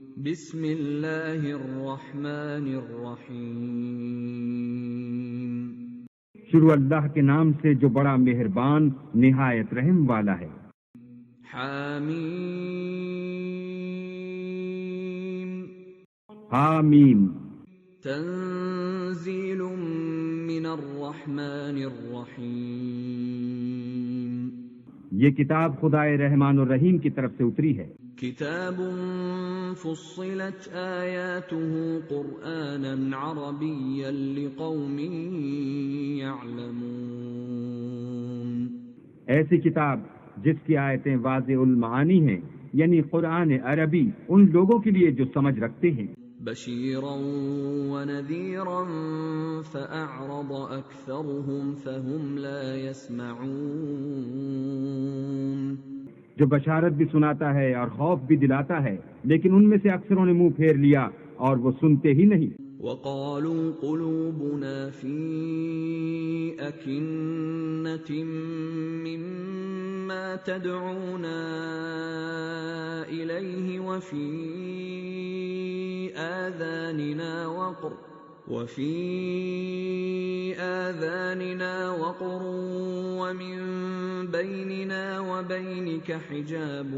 بسم اللہ الرحمن الرحیم شروع اللہ کے نام سے جو بڑا مہربان نہایت رحم والا ہے۔ حامیم حامیم تنزیل من الرحمن الرحیم یہ کتاب خدائے رحمان الرحیم کی طرف سے اتری ہے۔ کتاب فصلت آیاته قرآنا عربیا لقوم یعلمون، ایسی کتاب جس کی آیتیں واضح المعانی ہیں، یعنی قرآن عربی ان لوگوں کے لیے جو سمجھ رکھتے ہیں۔ بشیرا ونذیرا فأعرض اکثرهم فهم لا يسمعون، جو بشارت بھی سناتا ہے اور خوف بھی دلاتا ہے، لیکن ان میں سے اکثروں نے منہ پھیر لیا اور وہ سنتے ہی نہیں۔ وقالوا قلوبنا في أكنة مما تدعونا إليه وفي آذاننا وقر ومن بيننا وبينك حجاب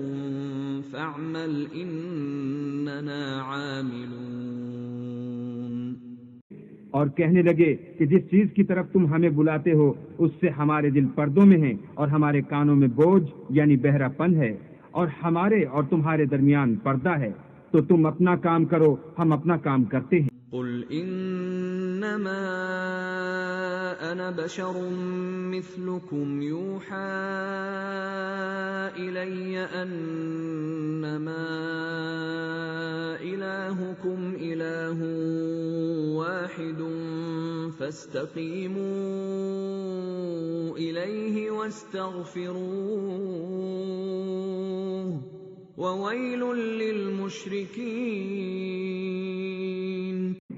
فاعمل إننا عاملون، اور کہنے لگے کہ جس چیز کی طرف تم ہمیں بلاتے ہو اس سے ہمارے دل پردوں میں ہیں اور ہمارے کانوں میں بوجھ یعنی بہرا پن ہے، اور ہمارے اور تمہارے درمیان پردہ ہے، تو تم اپنا کام کرو، ہم اپنا کام کرتے ہیں۔ قل انما انا بشر مثلكم يوحى الي انما الهكم اله واحد فاستقيموا اليه واستغفروه وَوَيْلٌ لِّلْمُشْرِكِينَ،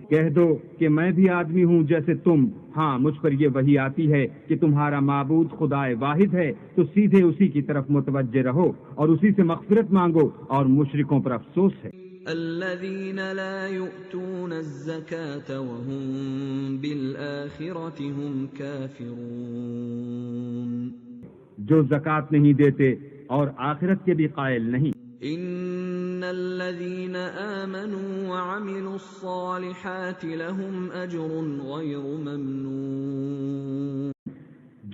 کہہ دو کہ میں بھی آدمی ہوں جیسے تم، ہاں مجھ پر یہ وحی آتی ہے کہ تمہارا معبود خدائے واحد ہے، تو سیدھے اسی کی طرف متوجہ رہو اور اسی سے مغفرت مانگو، اور مشرکوں پر افسوس ہے۔ الَّذِينَ لَا يُؤْتُونَ الزَّكَاةَ وَهُمْ بِالْآخِرَةِ هُمْ كَافِرُونَ، جو زکوٰۃ نہیں دیتے اور آخرت کے بھی قائل نہیں۔ ان الذين آمنوا وعملوا الصالحات لهم اجر غير ممنون،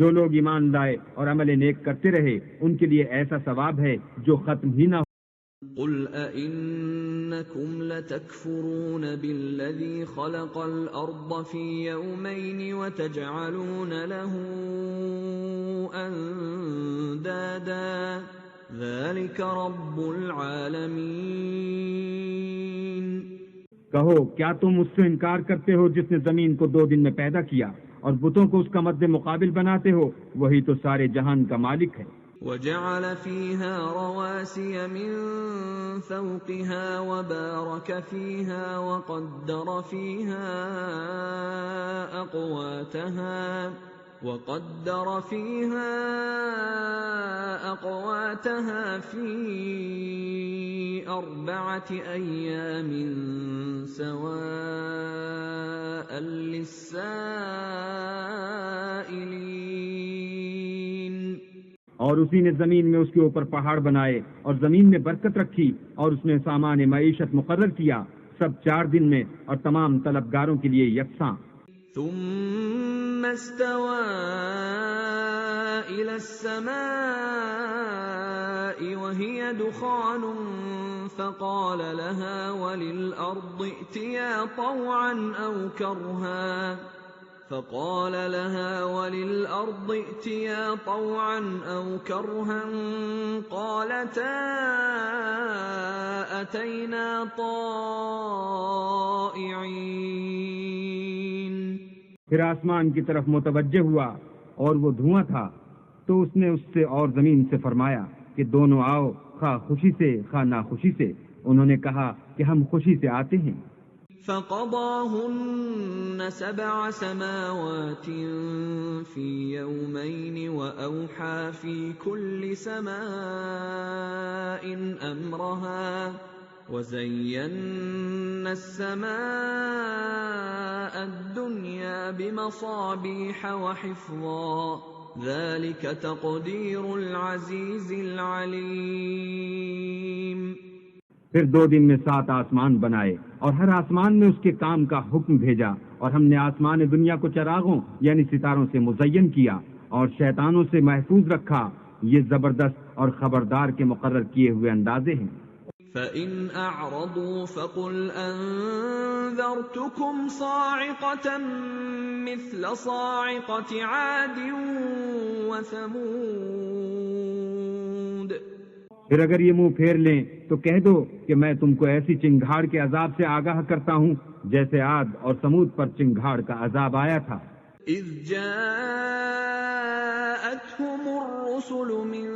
جو لوگ ایمان لائے اور عمل نیک کرتے رہے ان کے لیے ایسا ثواب ہے جو ختم ہی نہ ہو۔ قل أئنكم لتكفرون بالذي خلق الأرض في يومين وتجعلون له أندادا ذلك رب العالمین، کہو کیا تم اس سے انکار کرتے ہو جس نے زمین کو 2 دن میں پیدا کیا اور بتوں کو اس کا مد مقابل بناتے ہو؟ وہی تو سارے جہان کا مالک ہے۔ وجعل فيها رواسي من فوقها وبارك فيها وقدر فيها أقواتها في 4 أيام سواء للسائلين، اور اسی نے زمین میں اس کے اوپر پہاڑ بنائے اور زمین میں برکت رکھی اور اس نے سامان معیشت مقرر کیا، سب 4 دن میں اور تمام طلبگاروں کے لیے یکساں۔ ثم استوى إلى السماء وهي دخان فقال لها وللأرض ائتيا طوعا أو كرها قالتا أتينا طائعين، پھر آسمان کی طرف متوجہ ہوا اور وہ دھواں تھا، تو اس نے اس سے اور زمین سے فرمایا کہ دونوں آؤ، خواہ خوشی سے خواہ ناخوشی سے۔ انہوں نے کہا کہ ہم خوشی سے آتے ہیں۔ فقضاهن 7 سماوات في يومين وأوحى في كل سماء أمرها وَزَيَّنَّا السَّمَاءَ الدُّنْيَا بِمَصَابِيحَ وَحِفْظًا ذَلِكَ تَقْدِيرُ الْعَزِيزِ الْعَلِيمِ۔ پھر 2 دن میں 7 آسمان بنائے اور ہر آسمان میں اس کے کام کا حکم بھیجا، اور ہم نے آسمان دنیا کو چراغوں یعنی ستاروں سے مزین کیا اور شیطانوں سے محفوظ رکھا۔ یہ زبردست اور خبردار کے مقرر کیے ہوئے اندازے ہیں۔ فَإِنْ أَعْرَضُوا فَقُلْ أَنذَرْتُكُمْ صَاعِقَةً مِثْلَ صَاعِقَةِ عَادٍ وَثَمُودَ۔ پھر اگر یہ منہ پھیر لیں تو کہہ دو کہ میں تم کو ایسی چنگھاڑ کے عذاب سے آگاہ کرتا ہوں جیسے عاد اور سمود پر چنگھاڑ کا عذاب آیا تھا۔ إِذْ جَاءَتْهُمُ الرُّسُلُ مِنْ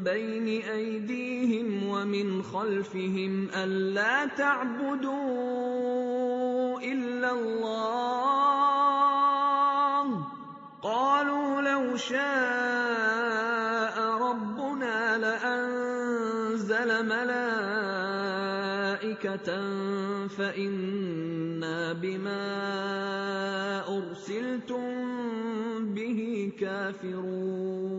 بَيْنِ أَيْدِيهِمْ وَمِنْ خَلْفِهِمْ أَلَّا تَعْبُدُوا إِلَّا اللَّهَ قَالُوا لَوْ شَاءَ رَبُّنَا لَأَنزَلَ مَلَائِكَةً فَإِنَّا بِمَا أُرْسِلْتُم بِهِ كَافِرُونَ۔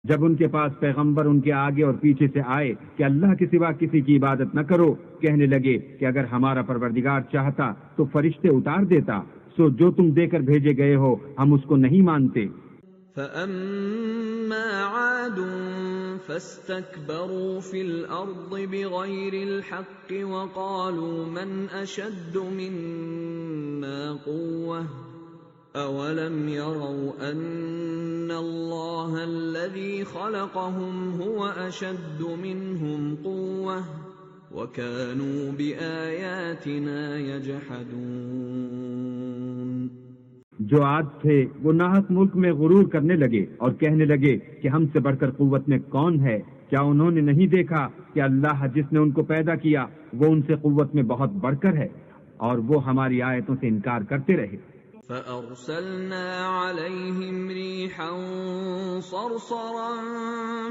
جب ان کے پاس پیغمبر ان کے آگے اور پیچھے سے آئے کہ اللہ کے سوا کسی کی عبادت نہ کرو، کہنے لگے کہ اگر ہمارا پروردگار چاہتا تو فرشتے اتار دیتا، سو جو تم دے کر بھیجے گئے ہو ہم اس کو نہیں مانتے۔ فَأَمَّا عَادٌ فَاسْتَكْبَرُوا فِي الْأَرْضِ بِغَيْرِ الْحَقِّ وَقَالُوا مَنْ أَشَدُّ مِنَّا قُوَّةً أَوَلَمْ يَرَوْا أَنَّ اللَّهَ الَّذِي خَلَقَهُمْ هُوَ أَشَدُّ مِنْهُمْ قُوَّةً وَكَانُوا بِآيَاتِنَا يَجْحَدُونَ۔ جو عاد تھے وہ ناحق ملک میں غرور کرنے لگے اور کہنے لگے کہ ہم سے بڑھ کر قوت میں کون ہے؟ کیا انہوں نے نہیں دیکھا کہ اللہ جس نے ان کو پیدا کیا وہ ان سے قوت میں بہت بڑھ کر ہے، اور وہ ہماری آیتوں سے انکار کرتے رہے۔ فَأَرْسَلْنَا عَلَيْهِمْ رِيحًا صَرْصَرًا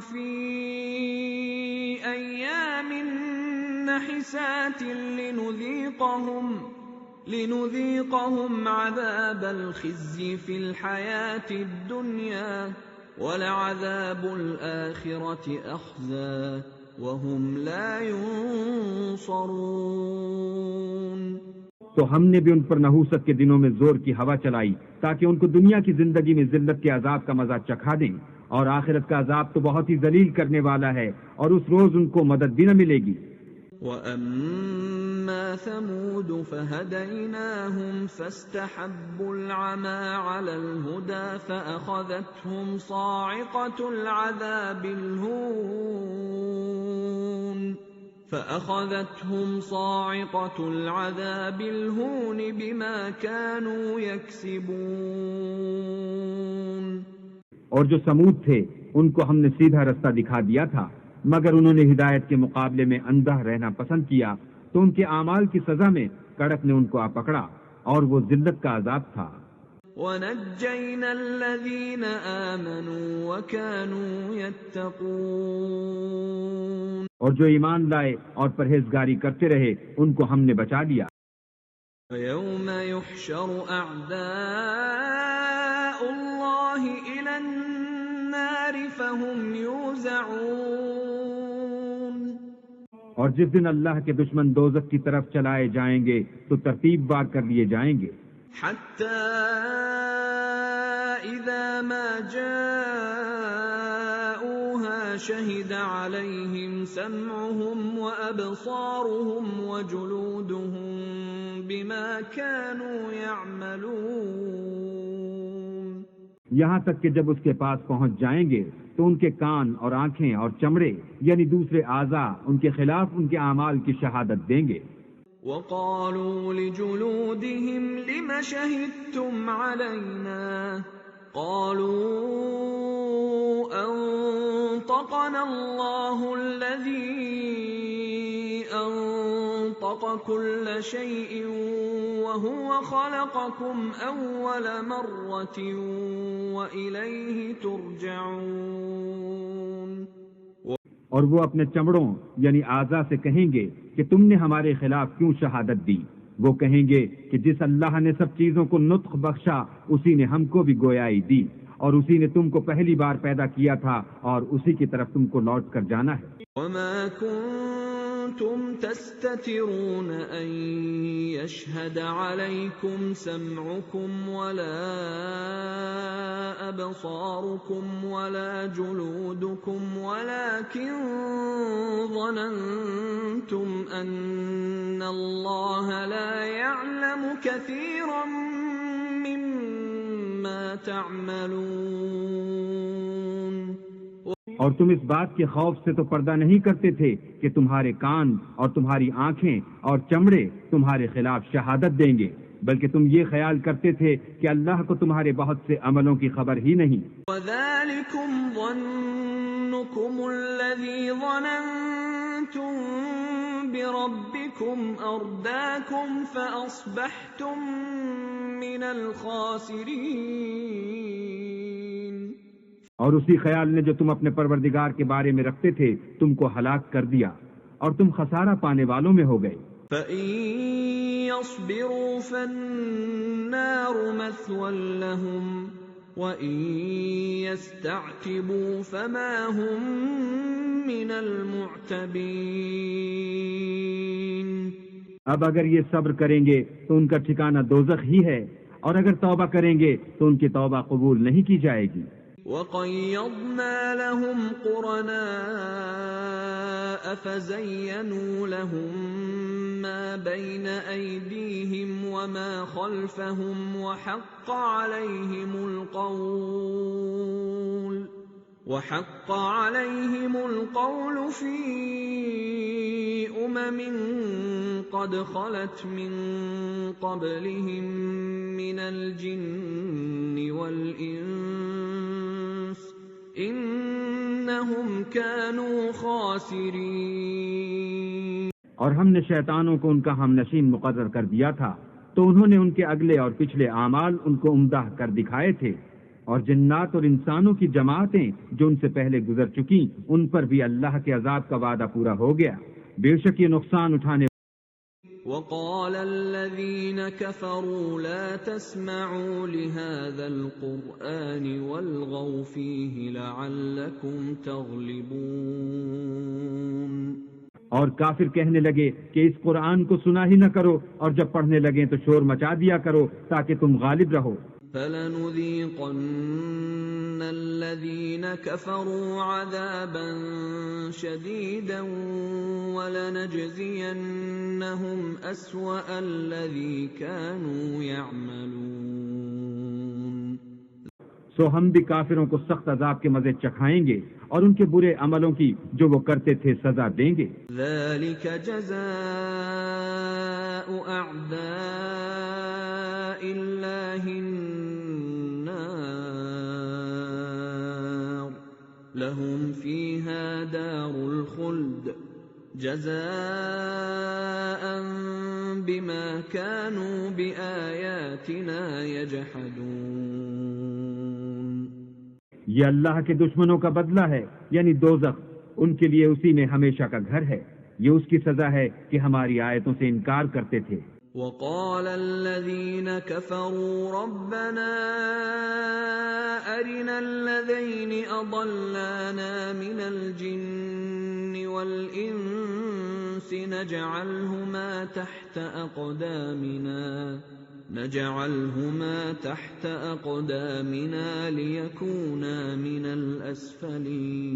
فِي أَيَّامٍ نَحِسَاتٍ لِنُذِيقَهُمْ عَذَابَ الْخِزْيِ فِي الْحَيَاةِ الدُّنْيَا وَلَعَذَابُ الْآخِرَةِ أَخْزَىٰ وَهُمْ لَا يُنصَرُونَ۔ تو ہم نے بھی ان پر نحوست کے دنوں میں زور کی ہوا چلائی تاکہ ان کو دنیا کی زندگی میں ذلت کے عذاب کا مزہ چکھا دیں، اور آخرت کا عذاب تو بہت ہی ذلیل کرنے والا ہے، اور اس روز ان کو مدد بھی نہ ملے گی۔ وَأَمَّا ثَمُودُ فَهَدَيْنَاهُمْ فَاسْتَحَبُّوا الْعَمَىٰ عَلَى الْهُدَىٰ فَأَخَذَتْهُمْ صَاعِقَةُ الْعَذَابِ الْهُونِ بِمَا كَانُوا يَكْسِبُونَ۔ اور جو سمود تھے ان کو ہم نے سیدھا رستہ دکھا دیا تھا، مگر انہوں نے ہدایت کے مقابلے میں اندھا رہنا پسند کیا، تو ان کے اعمال کی سزا میں کڑک نے ان کو آ پکڑا، اور وہ ذلت کا عذاب تھا۔ وَنَجَّيْنَا الَّذِينَ آمَنُوا وَكَانُوا يَتَّقُونَ۔ اور جو ایمان لائے اور پرہیزگاری کرتے رہے ان کو ہم نے بچا لیا۔ وَيَوْمَ يُحْشَرُ أَعْدَاءُ اللَّهِ إِلَى النَّارِ فَهُمْ يُوزَعُونَ۔ اور جس دن اللہ کے دشمن دوزخ کی طرف چلائے جائیں گے تو ترتیب بار کر لیے جائیں گے، حَتَّى إِذَا مَا جَاءُوهَا شَهِدَ عَلَيْهِمْ سَمْعُهُمْ وَأَبْصَارُهُمْ وَجُلُودُهُمْ بِمَا كَانُوا يَعْمَلُونَ۔ یہاں تک کہ جب اس کے پاس پہنچ جائیں گے تو ان کے کان اور آنکھیں اور چمڑے یعنی دوسرے اعضاء ان کے خلاف ان کے اعمال کی شہادت دیں گے۔ وَقَالُوا لِجُلُودِهِمْ لِمَ شَهِدتُّمْ عَلَيْنَا قَالُوا أَنطَقَنَا اللَّهُ الَّذِي أَنطَقَ كُلَّ شَيْءٍ وَهُوَ خَلَقَكُمْ أَوَّلَ مَرَّةٍ وَإِلَيْهِ تُرْجَعُونَ۔ اور وہ اپنے چمڑوں یعنی اعضاء سے کہیں گے کہ تم نے ہمارے خلاف کیوں شہادت دی؟ وہ کہیں گے کہ جس اللہ نے سب چیزوں کو نطق بخشا اسی نے ہم کو بھی گویائی دی، اور اسی نے تم کو پہلی بار پیدا کیا تھا اور اسی کی طرف تم کو لوٹ کر جانا ہے۔ وما كنتم تستترون أن يشهد عليكم سمعكم ولا أبصاركم ولا جلودكم ولكن ظننتم أن الله لا يعلم كثيرا مما تعملون۔ اور تم اس بات کے خوف سے تو پردہ نہیں کرتے تھے کہ تمہارے کان اور تمہاری آنکھیں اور چمڑے تمہارے خلاف شہادت دیں گے، بلکہ تم یہ خیال کرتے تھے کہ اللہ کو تمہارے بہت سے عملوں کی خبر ہی نہیں۔ وَذَلِكُمْ ظَنُّكُمُ الَّذِي ظَنَنْتُمْ بِرَبِّكُمْ أَرْدَاكُمْ فَأَصْبَحْتُمْ مِنَ الْخَاسِرِينَ۔ اور اسی خیال نے جو تم اپنے پروردگار کے بارے میں رکھتے تھے تم کو ہلاک کر دیا اور تم خسارہ پانے والوں میں ہو گئے۔ فَإِن يَصْبِرُوا فَالنَّارُ مَثْوًى لَهُمْ وَإِن يَسْتَعْتِبُوا فَمَا هُمْ مِنَ الْمُعْتَبِينَ۔ اب اگر یہ صبر کریں گے تو ان کا ٹھکانہ دوزخ ہی ہے، اور اگر توبہ کریں گے تو ان کی توبہ قبول نہیں کی جائے گی۔ وَقَيَّضْنَا لَهُمْ قُرَنَاءَ فَزَيَّنُوا لَهُم مَّا بَيْنَ أَيْدِيهِمْ وَمَا خَلْفَهُمْ وَحَقَّ عَلَيْهِمُ الْقَوْلُ فِي قَدْ خَلَتْ مِن قَبْلِهِم مِّنَ الْجِنِّ وَالْإِنسِ إِنَّهُمْ كَانُوا خَاسِرِينَ۔ اور ہم نے شیطانوں کو ان کا ہم نشین مقرر کر دیا تھا، تو انہوں نے ان کے اگلے اور پچھلے اعمال ان کو عمدہ کر دکھائے تھے، اور جنات اور انسانوں کی جماعتیں جو ان سے پہلے گزر چکی ان پر بھی اللہ کے عذاب کا وعدہ پورا ہو گیا۔ بے شک یہ نقصان اٹھانے۔ وَقَالَ الَّذِينَ كَفَرُوا لَا تَسْمَعُوا لِهَذَا الْقُرْآنِ وَالْغَوْا فِيهِ لَعَلَّكُمْ تَغْلِبُونَ۔ اور کافر کہنے لگے کہ اس قرآن کو سنا ہی نہ کرو، اور جب پڑھنے لگیں تو شور مچا دیا کرو تاکہ تم غالب رہو۔ فَلَنُذِيقَنَّ الَّذِينَ كَفَرُوا عَذَابًا شَدِيدًا وَلَنَجْزِيَنَّهُمْ أَسْوَأَ الَّذِي كَانُوا يَعْمَلُونَ۔ سو ہم بھی کافروں کو سخت عذاب کے مزے چکھائیں گے اور ان کے برے عملوں کی جو وہ کرتے تھے سزا دیں گے۔ ذَلِكَ جَزَاءُ أَعْدَاءِ اللَّهِ النَّارُ لَهُمْ فِيهَا دَارُ الْخُلْدِ جَزَاءً بِمَا كَانُوا بِآيَاتِنَا يَجْحَدُونَ۔ یہ اللہ کے دشمنوں کا بدلہ ہے، یعنی دوزخ، ان کے لیے اسی میں ہمیشہ کا گھر ہے۔ یہ اس کی سزا ہے کہ ہماری آیتوں سے انکار کرتے تھے۔ وَقَالَ الَّذِينَ كَفَرُوا رَبَّنَا أَرِنَا الَّذَيْنِ أَضَلَّانَا مِنَ الْجِنِّ وَالْإِنسِ نَجْعَلْهُمَا تَحْتَ أَقْدَامِنَا لِيَكُونَا مِنَ الْأَسْفَلِينَ۔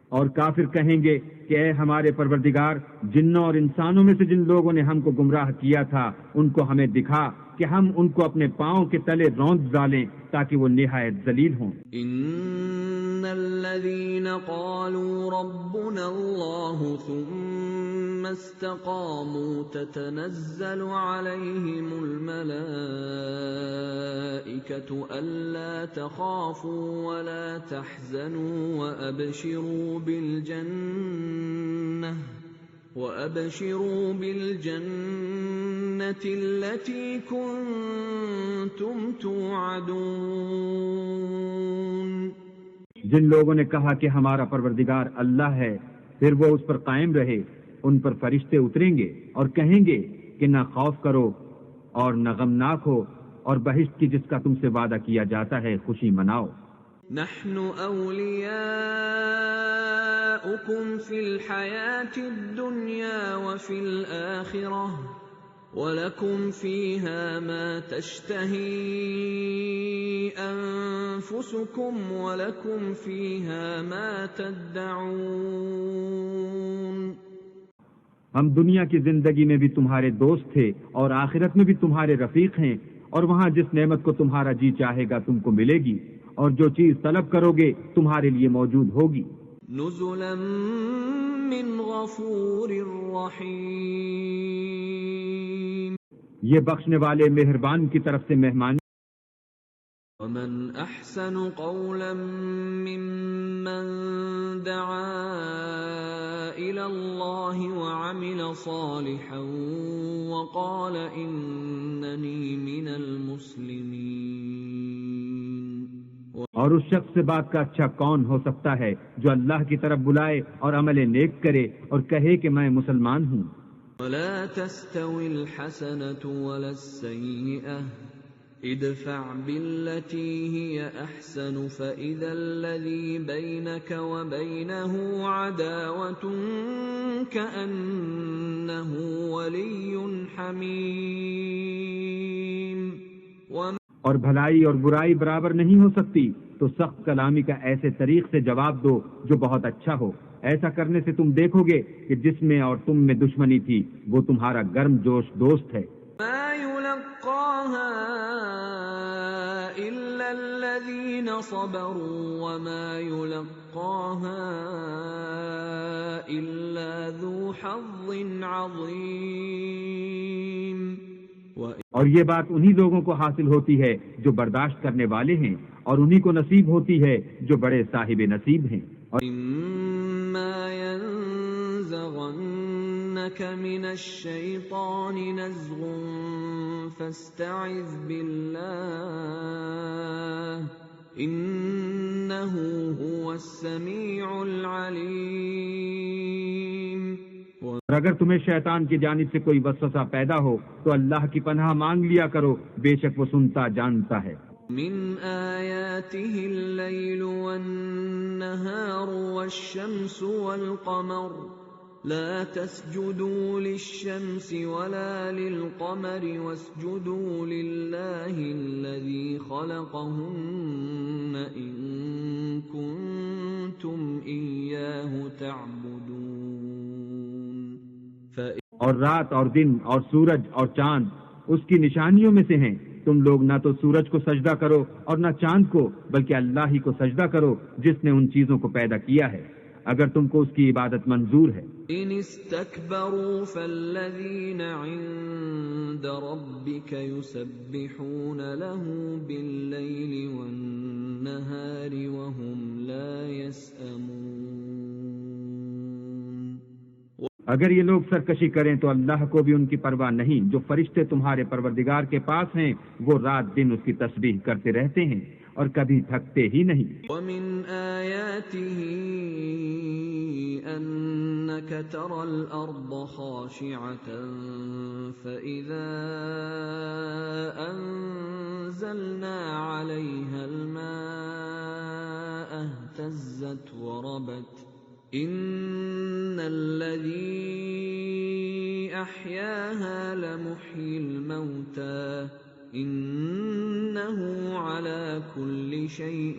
اور کافر کہیں گے کہ اے ہمارے پروردگار، جنوں اور انسانوں میں سے جن لوگوں نے ہم کو گمراہ کیا تھا ان کو ہمیں دکھا کہ ہم ان کو اپنے پاؤں کے تلے روند ڈالیں تاکہ وہ نہایت ذلیل ہوں۔ ان الذين قالوا ربنا الله ثم استقاموا تتنزل عليهم الملائكة ألا تخافوا ولا تحزنوا وأبشروا بالجنة التي كنتم توعدون۔ جن لوگوں نے کہا کہ ہمارا پروردگار اللہ ہے، پھر وہ اس پر قائم رہے، ان پر فرشتے اتریں گے اور کہیں گے کہ نہ خوف کرو اور نہ غمناک ہو، اور بہشت کی جس کا تم سے وعدہ کیا جاتا ہے خوشی مناؤ۔ نحن اولیاؤکم فی الحیاة الدنیا وفی الآخرہ وَلَكُمْ فِيهَا مَا تَشْتَهِي أَنفُسُكُمْ وَلَكُمْ فِيهَا مَا تَدَّعُونَ۔ ہم دنیا کی زندگی میں بھی تمہارے دوست تھے اور آخرت میں بھی تمہارے رفیق ہیں، اور وہاں جس نعمت کو تمہارا جی چاہے گا تم کو ملے گی، اور جو چیز طلب کرو گے تمہارے لیے موجود ہوگی۔ نُزُلًا مِّن غَفُورٍ رَّحِيمٍ۔ یہ بخشنے والے مہربان کی طرف سے مہمان۔ وَمَنْ أَحْسَنُ قَوْلًا مِّمَّن دَعَا إِلَى اللَّهِ وَعَمِلَ صَالِحًا وَقَالَ إِنَّنِي مِنَ الْمُسْلِمِينَ۔ اور اس شخص سے بات کا اچھا کون ہو سکتا ہے جو اللہ کی طرف بلائے اور عمل نیک کرے اور کہے کہ میں مسلمان ہوں۔ وَلَا تَسْتَوِي الْحَسَنَةُ وَلَا السَّيِّئَةُ ادْفَعْ بِالَّتِي هِيَ أَحْسَنُ فَإِذَا الَّذِي بَيْنَكَ وَبَيْنَهُ عَدَاوَةٌ كَأَنَّهُ وَلِيٌّ حَمِيمٌ۔ اور بھلائی اور برائی برابر نہیں ہو سکتی، تو سخت کلامی کا ایسے طریق سے جواب دو جو بہت اچھا ہو۔ ایسا کرنے سے تم دیکھو گے کہ جس میں اور تم میں دشمنی تھی وہ تمہارا گرم جوش دوست ہے۔ ما يلقاها إلا الذين صبروا وما يلقاها إلا ذو حظ عظيم۔ اور یہ بات انہی لوگوں کو حاصل ہوتی ہے جو برداشت کرنے والے ہیں، اور انہی کو نصیب ہوتی ہے جو بڑے صاحب نصیب ہیں۔ إِمَّا يَنزَغَنَّكَ مِنَ الشَّيْطَانِ نَزْغٌ فَاسْتَعِذْ بِاللَّهِ إِنَّهُ هُوَ السَّمِيعُ الْعَلِيمُ۔ اور اگر تمہیں شیطان کی جانب سے کوئی وسوسہ پیدا ہو تو اللہ کی پناہ مانگ لیا کرو، بے شک وہ سنتا جانتا ہے۔ من آیاته الليل والنهار والشمس والقمر لا تسجدوا للشمس ولا للقمر واسجدوا لله الذي خلقهن إن كنتم إياه تعبدون۔ اور رات اور دن اور سورج اور چاند اس کی نشانیوں میں سے ہیں، تم لوگ نہ تو سورج کو سجدہ کرو اور نہ چاند کو، بلکہ اللہ ہی کو سجدہ کرو جس نے ان چیزوں کو پیدا کیا ہے، اگر تم کو اس کی عبادت منظور ہے۔ ان استكبروا فالذين عند ربك يسبحون له بالليل والنهار وهم لا يسأمون۔ اگر یہ لوگ سرکشی کریں تو اللہ کو بھی ان کی پرواہ نہیں، جو فرشتے تمہارے پروردگار کے پاس ہیں وہ رات دن اس کی تسبیح کرتے رہتے ہیں اور کبھی تھکتے ہی نہیں۔ وَمِنْ آيَاتِهِ أَنَّكَ تَرَى الْأَرْضَ خَاشِعَةً فَإِذَا أَنزَلْنَا عَلَيْهَا الْمَاءَ اهْتَزَّتْ وَرَبَتْ إِنَّ الَّذِي أَحْيَاهَا لَمُحْيِي الْمَوْتَى إِنَّهُ عَلَى كُلِّ شَيْءٍ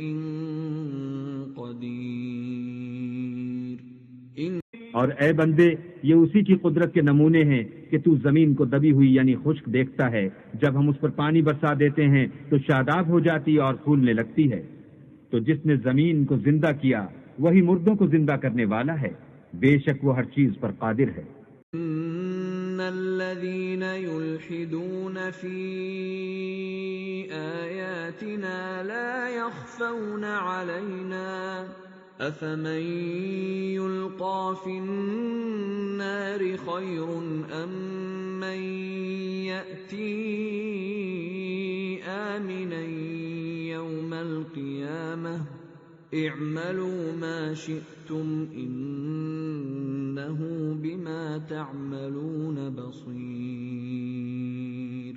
قَدِيرٌ۔ اور اے بندے، یہ اسی کی قدرت کے نمونے ہیں کہ تو زمین کو دبی ہوئی یعنی خشک دیکھتا ہے، جب ہم اس پر پانی برسا دیتے ہیں تو شاداب ہو جاتی اور پھولنے لگتی ہے۔ تو جس نے زمین کو زندہ کیا وہی مردوں کو زندہ کرنے والا ہے، بے شک وہ ہر چیز پر قادر ہے۔ ان الذين يلحدون في آياتنا لا يخفون علينا افمن يلقى في النار خير ام من يأتي آمنا يوم القيامة اعملوا ما شئتم انہ بما تعملون بصیر۔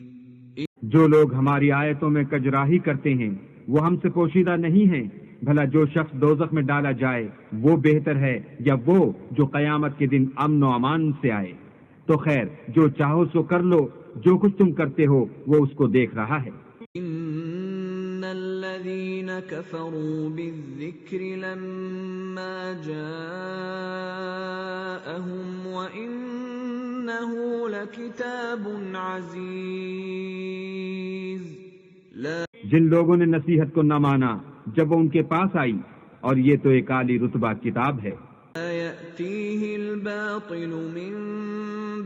جو لوگ ہماری آیتوں میں کجراہی کرتے ہیں وہ ہم سے پوشیدہ نہیں ہیں، بھلا جو شخص دوزخ میں ڈالا جائے وہ بہتر ہے یا وہ جو قیامت کے دن امن و امان سے آئے؟ تو خیر جو چاہو سو کر لو، جو کچھ تم کرتے ہو وہ اس کو دیکھ رہا ہے۔ ان الذين كفروا بالذكر لما جاءهم وانه لكتاب عزيز۔ جن لوگوں نے نصیحت کو نہ مانا جب وہ ان کے پاس آئی، اور یہ تو ایک عالی رتبہ کتاب ہے۔ لا يأتيه الباطل من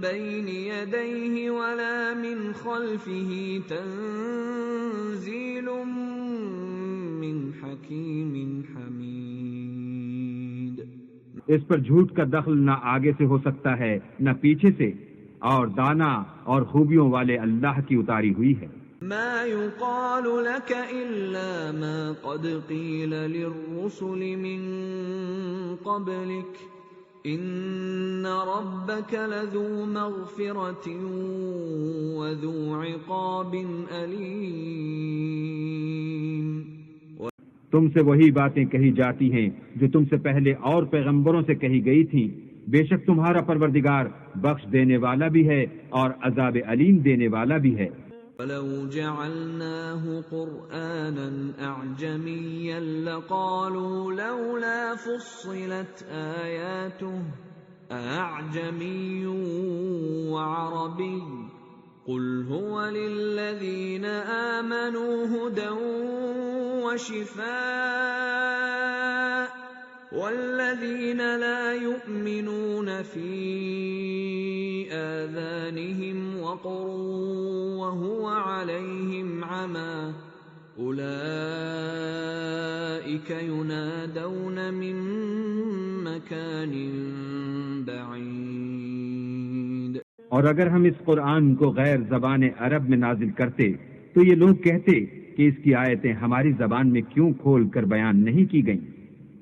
بين يديه ولا من خلفه تنزيل من حكيم حميد۔ اس پر جھوٹ کا دخل نہ آگے سے ہو سکتا ہے نہ پیچھے سے، اور دانا اور خوبیوں والے اللہ کی اتاری ہوئی ہے۔ ما يقال لك إلا ما قد قيل للرسل من قبلك إن ربك لذو مغفرة وذو عقاب أليم۔ تم سے وہی باتیں کہی جاتی ہیں جو تم سے پہلے اور پیغمبروں سے کہی گئی تھیں، بے شک تمہارا پروردگار بخش دینے والا بھی ہے اور عذاب علیم دینے والا بھی ہے۔ وَلَوْ جَعَلْنَاهُ قُرْآنًا أَعْجَمِيًّا لَقَالُوا لَوْلَا فُصِّلَتْ آيَاتُهُ أَأَعْجَمِيٌّ وَعَرَبِيٌّ قُلْ هُوَ لِلَّذِينَ آمَنُوا هُدًى وَشِفَاءٌ وَالَّذِينَ لَا يُؤْمِنُونَ فِي آذَانِهِمْ وَقْرٌ وَهُوَ عَلَيْهِمْ عَمًى أُولَئِكَ يُنَادَوْنَ مِن مَّكَانٍ بَعِيدٍ۔ اور اگر ہم اس قرآن کو غیر زبان عرب میں نازل کرتے تو یہ لوگ کہتے کہ اس کی آیتیں ہماری زبان میں کیوں کھول کر بیان نہیں کی گئیں؟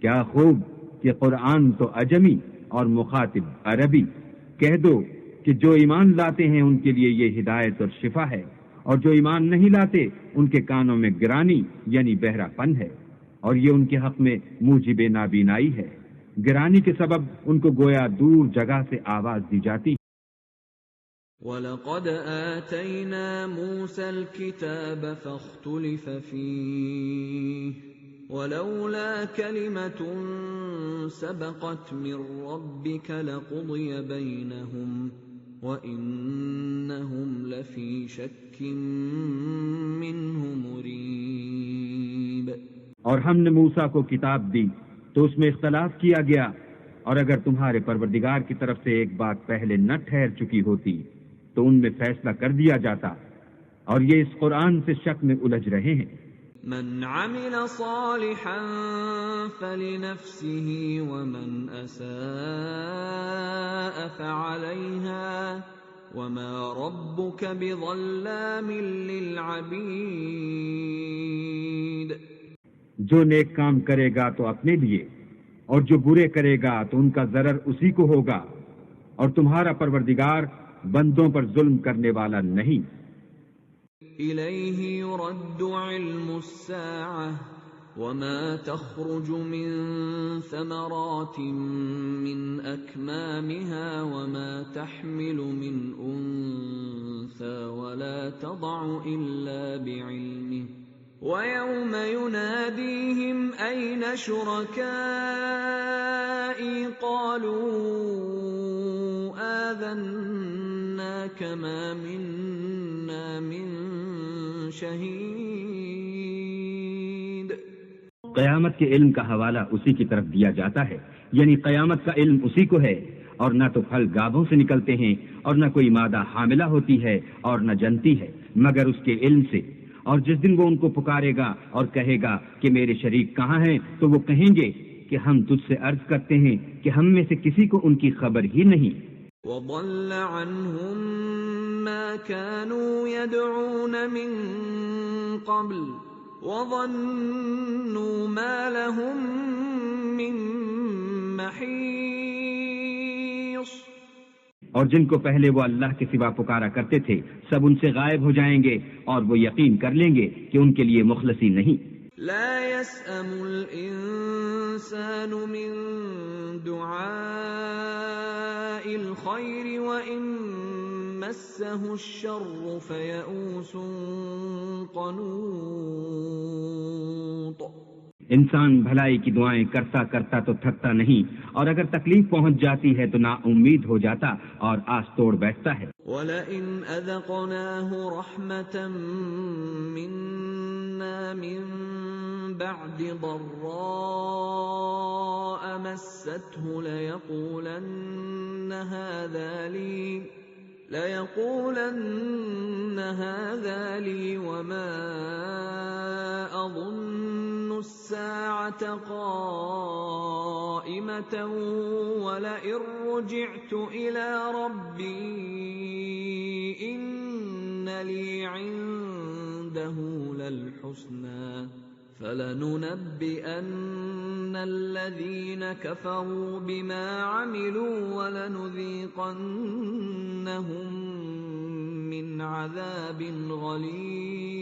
کیا خوب کہ قرآن تو عجمی اور مخاطب عربی۔ کہہ دو کہ جو ایمان لاتے ہیں ان کے لیے یہ ہدایت اور شفا ہے، اور جو ایمان نہیں لاتے ان کے کانوں میں گرانی یعنی بہرا پن ہے، اور یہ ان کے حق میں موجب نابینائی ہے۔ گرانی کے سبب ان کو گویا دور جگہ سے آواز دی جاتی۔ وَلَقَدْ آتَيْنَا مُوسَى الْكِتَابَ فَاخْتُلِفَ فِيهِ وَلَوْلَا كَلِمَةٌ سَبَقَتْ مِنْ رَبِّكَ لَقُضِيَ بَيْنَهُمْ وَإِنَّهُمْ لَفِي شَكٍّ مِّنْهُ مُرِيبٍ۔ اور ہم نے موسیٰ کو کتاب دی تو اس میں اختلاف کیا گیا، اور اگر تمہارے پروردگار کی طرف سے ایک بات پہلے نہ ٹھہر چکی ہوتی تو ان میں فیصلہ کر دیا جاتا، اور یہ اس قرآن سے شک میں الجھ رہے ہیں۔ من عمل صالحا فلنفسه ومن اساء فعليها وما ربك بظلام للعبيد۔ جو نیک کام کرے گا تو اپنے لیے، اور جو برے کرے گا تو ان کا ضرر اسی کو ہوگا، اور تمہارا پروردگار بندوں پر ظلم کرنے والا نہیں۔ إليه يرد علم الساعة وما تخرج من ثمرات من أكمامها وما تحمل من أنثى ولا تضع إلا بعلمه ويوم يناديهم أين شركائي قالوا آذناك ما منا من شہید۔ قیامت کے علم کا حوالہ اسی کی طرف دیا جاتا ہے، یعنی قیامت کا علم اسی کو ہے، اور نہ تو پھل گابھوں سے نکلتے ہیں اور نہ کوئی مادہ حاملہ ہوتی ہے اور نہ جنتی ہے مگر اس کے علم سے۔ اور جس دن وہ ان کو پکارے گا اور کہے گا کہ میرے شریک کہاں ہیں، تو وہ کہیں گے کہ ہم تجھ سے عرض کرتے ہیں کہ ہم میں سے کسی کو ان کی خبر ہی نہیں۔ وَضَلَّ عَنْهُمْ مَا كَانُوا يَدْعُونَ مِن قَبْلُ وظنوا ما لهم من محيص اور جن کو پہلے وہ اللہ کے سوا پکارا کرتے تھے سب ان سے غائب ہو جائیں گے اور وہ یقین کر لیں گے کہ ان کے لیے مخلصی نہیں۔ لا يسأم الإنسان من دعاء الخير وإن مسه الشر فيئوس قنوط۔ انسان بھلائی کی دعائیں کرتا کرتا تو تھکتا نہیں، اور اگر تکلیف پہنچ جاتی ہے تو نا امید ہو جاتا اور آس توڑ بیٹھتا ہے۔ وَلَئِنْ أَذَقْنَاهُ رَحْمَةً مِنَّا مِن بَعْدِ ضَرَّاءَ مَسَّتْهُ لَيَقُولَنَّ هَذَا لِي وَمَا أَظُنُّ السَّاعَةَ قَائِمَةً وَلَئِن رُّجِعْتُ إِلَى رَبِّي إِنَّ لِي عِندَهُ لَلْحُسْنَى فَلَنُنَبِّئَنَّ الَّذِينَ كَفَرُوا بِمَا عَمِلُوا وَلَنُذِيقَنَّهُم مِّنْ عَذَابٍ غَلِيظٍ۔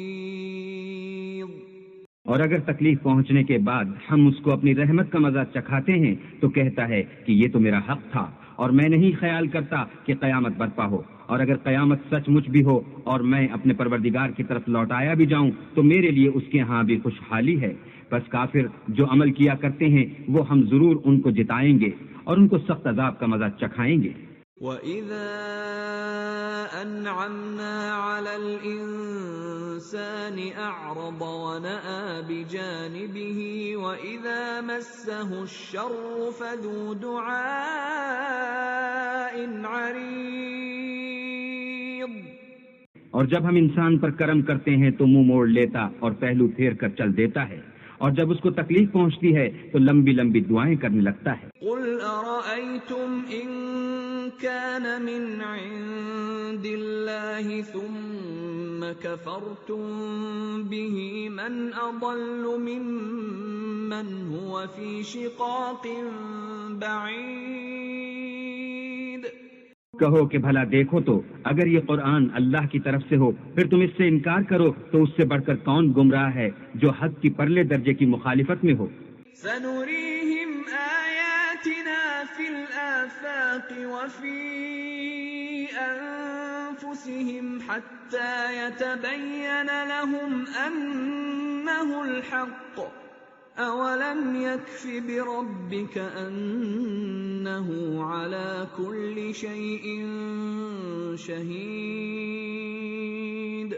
اور اگر تکلیف پہنچنے کے بعد ہم اس کو اپنی رحمت کا مزہ چکھاتے ہیں تو کہتا ہے کہ یہ تو میرا حق تھا اور میں نہیں خیال کرتا کہ قیامت برپا ہو، اور اگر قیامت سچ مچ بھی ہو اور میں اپنے پروردگار کی طرف لوٹایا بھی جاؤں تو میرے لیے اس کے ہاں بھی خوشحالی ہے۔ بس کافر جو عمل کیا کرتے ہیں وہ ہم ضرور ان کو جتائیں گے اور ان کو سخت عذاب کا مزہ چکھائیں گے۔ وَإِذَا أَنْعَمْنَا عَلَى الْإِنسَانِ أَعْرَضَ وَنَأَىٰ بِجَانِبِهِ وَإِذَا مَسَّهُ الشَّرُّ فَذُو دُعَاءٍ عَرِيضٍ۔ اور جب ہم انسان پر کرم کرتے ہیں تو منہ موڑ لیتا اور پہلو پھیر کر چل دیتا ہے، اور جب اس کو تکلیف پہنچتی ہے تو لمبی لمبی دعائیں کرنے لگتا ہے۔ قُلْ أَرَأَيْتُمْ إِن كَانَ مِنْ عِندِ اللَّهِ ثُمَّ كَفَرْتُم بِهِ مَنْ أَضَلُّ مِمَّنْ هُوَ فِي شِقَاقٍ بَعِيدٍ۔ کہو کہ بھلا دیکھو تو اگر یہ قرآن اللہ کی طرف سے ہو پھر تم اس سے انکار کرو تو اس سے بڑھ کر کون گمراہ ہے جو حق کی پرلے درجے کی مخالفت میں ہو۔ سَنُرِيهِمْ آيَاتِنَا فِي الْآفَاقِ وَفِي أَنفُسِهِمْ حَتَّى يَتَبَيَّنَ لَهُمْ أَنَّهُ الْحَقُّ أَوَلَمْ يَكْفِ بِرَبِّكَ أَنَّهُ عَلَى كُلِّ شَيْءٍ شَهِيدٌ۔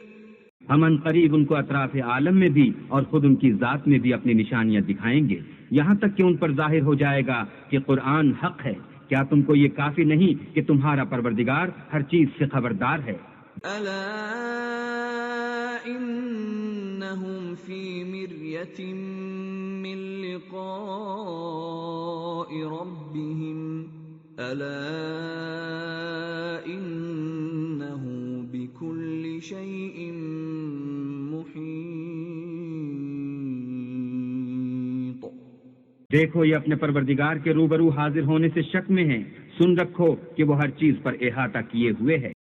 ہم ان قریب ان کو اطراف عالم میں بھی اور خود ان کی ذات میں بھی اپنی نشانیاں دکھائیں گے، یہاں تک کہ ان پر ظاہر ہو جائے گا کہ قرآن حق ہے۔ کیا تم کو یہ کافی نہیں کہ تمہارا پروردگار ہر چیز سے خبردار ہے؟ أَلَا إِنَّهُمْ فِي مِرْيَةٍ مِّن لِقَاءِ رَبِّهِمْ أَلَا إِنَّهُ بِكُلِّ شَيْءٍ مُحِيطٌ۔ دیکھو یہ اپنے پروردگار کے روبرو حاضر ہونے سے شک میں ہیں، سن رکھو کہ وہ ہر چیز پر احاطہ کیے ہوئے ہے۔